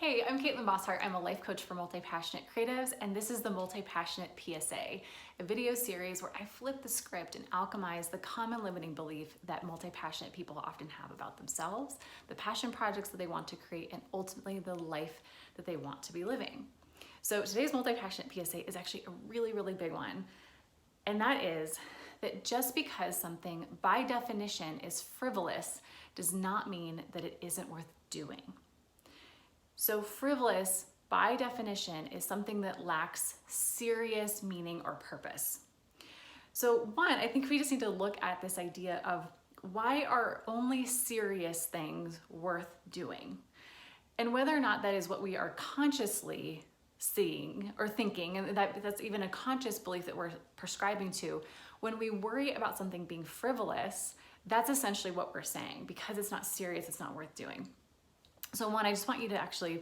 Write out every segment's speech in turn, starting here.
Hey, I'm Caitlin Bosshart. I'm a life coach for multi-passionate creatives, and this is the Multi-Passionate PSA, a video series where I flip the script and alchemize the common limiting belief that multi-passionate people often have about themselves, the passion projects that they want to create, and ultimately the life that they want to be living. So today's multi-passionate PSA is actually a really big one, and that is that just because something by definition is frivolous does not mean that it isn't worth doing. So frivolous, by definition, is something that lacks serious meaning or purpose. So one, I think we just need to look at this idea of why are only serious things worth doing? And whether or not that is what we are consciously seeing or thinking, and that's even a conscious belief that we're prescribing to, when we worry about something being frivolous, that's essentially what we're saying. Because it's not serious, it's not worth doing. So one, I just want you to actually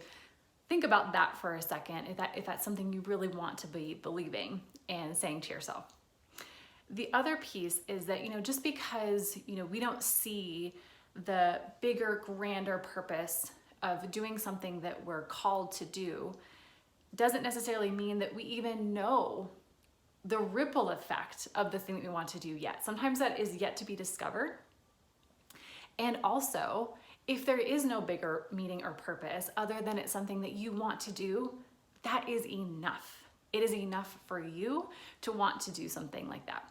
think about that for a second, if that's something you really want to be believing and saying to yourself. The other piece is that, just because, we don't see the bigger, grander purpose of doing something that we're called to do, doesn't necessarily mean that we even know the ripple effect of the thing that we want to do yet. Sometimes that is yet to be discovered. And also, if there is no bigger meaning or purpose other than it's something that you want to do, that is enough. It is enough for you to want to do something like that.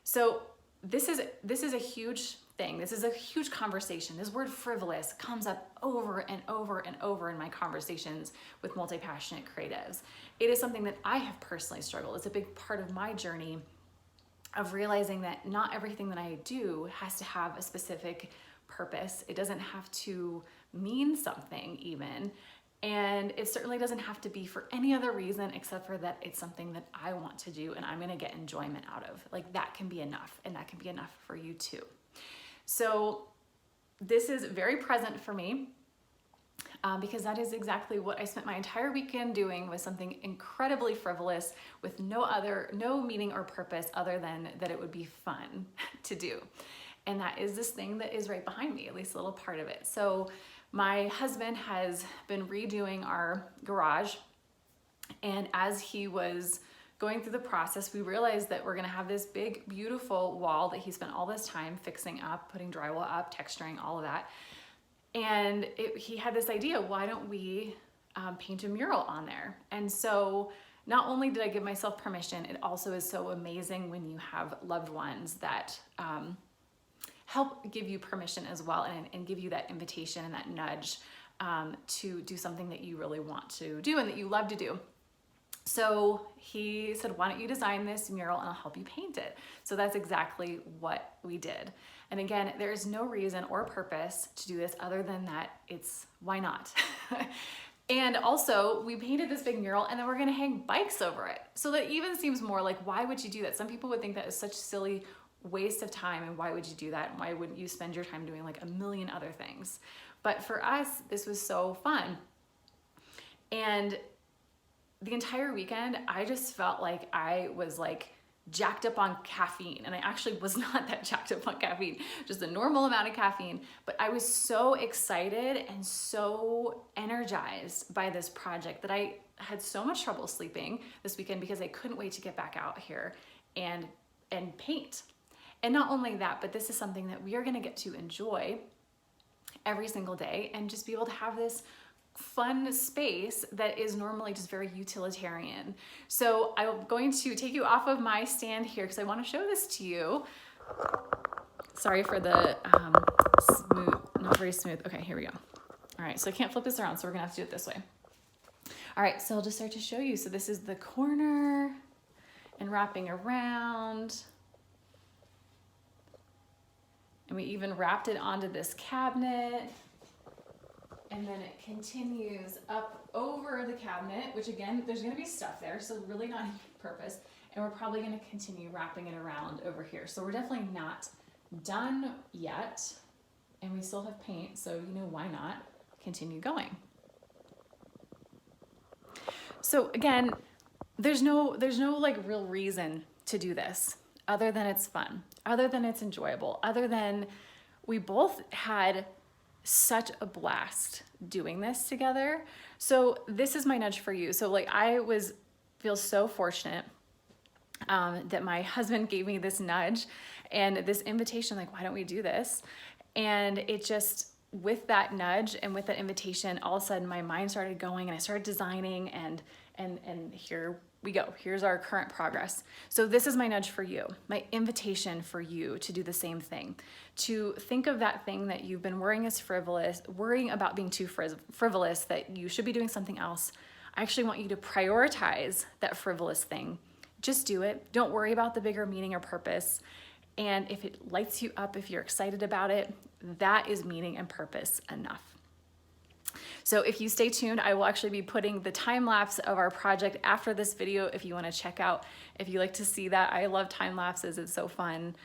So this is a huge thing. This is a huge conversation. This word frivolous comes up over and over and over in my conversations with multi-passionate creatives. It is something that I have personally struggled. It's a big part of my journey of realizing that not everything that I do has to have a specific purpose. It doesn't have to mean something even. And it certainly doesn't have to be for any other reason except for that it's something that I want to do and I'm going to get enjoyment out of. Like, that can be enough, and that can be enough for you too. So this is very present for me because that is exactly what I spent my entire weekend doing, was something incredibly frivolous with no meaning or purpose other than that it would be fun to do. And that is this thing that is right behind me, at least a little part of it. So my husband has been redoing our garage. And as he was going through the process, we realized that we're gonna have this big, beautiful wall that he spent all this time fixing up, putting drywall up, texturing, all of that. And he had this idea, why don't we paint a mural on there? And so not only did I give myself permission, it also is so amazing when you have loved ones that help give you permission as well, and give you that invitation and that nudge to do something that you really want to do and that you love to do. So he said, why don't you design this mural and I'll help you paint it? So that's exactly what we did. And again, there is no reason or purpose to do this other than that it's why not? And also we painted this big mural and then we're gonna hang bikes over it. So that even seems more like, why would you do that? Some people would think that is such silly waste of time, and why would you do that? And why wouldn't you spend your time doing like a million other things? But for us, this was so fun. And the entire weekend, I just felt like I was like jacked up on caffeine. And I actually was not that jacked up on caffeine, just a normal amount of caffeine. But I was so excited and so energized by this project that I had so much trouble sleeping this weekend because I couldn't wait to get back out here and paint. And not only that, but this is something that we are going to get to enjoy every single day and just be able to have this fun space that is normally just very utilitarian. So I'm going to take you off of my stand here because I want to show this to you. Sorry for the smooth, not very smooth. Okay, here we go. All right, so I can't flip this around, so we're gonna have to do it this way. All right, so I'll just start to show you. So this is the corner and wrapping around. And we even wrapped it onto this cabinet. And then it continues up over the cabinet, which again, there's gonna be stuff there, so really not any purpose. And we're probably gonna continue wrapping it around over here. So we're definitely not done yet. And we still have paint, so why not continue going? So again, there's no like real reason to do this other than it's fun, other than it's enjoyable, other than we both had such a blast doing this together. So this is my nudge for you. So like feel so fortunate that my husband gave me this nudge and this invitation, like, why don't we do this? And it just, with that nudge and with that invitation, all of a sudden my mind started going and I started designing, and here we go. Here's our current progress. So this is my nudge for you, my invitation for you to do the same thing, to think of that thing that you've been worrying about being too frivolous, that you should be doing something else. I actually want you to prioritize that frivolous thing. Just do it. Don't worry about the bigger meaning or purpose. And if it lights you up, if you're excited about it, that is meaning and purpose enough. So if you stay tuned, I will actually be putting the time lapse of our project after this video if you want to check out, if you like to see that. I love time lapses. It's so fun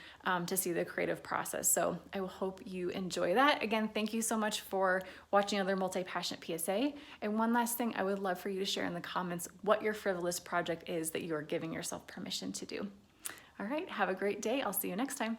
to see the creative process. So I will hope you enjoy that. Again, thank you so much for watching another Multi-Passionate PSA. And one last thing, I would love for you to share in the comments what your frivolous project is that you are giving yourself permission to do. All right, have a great day. I'll see you next time.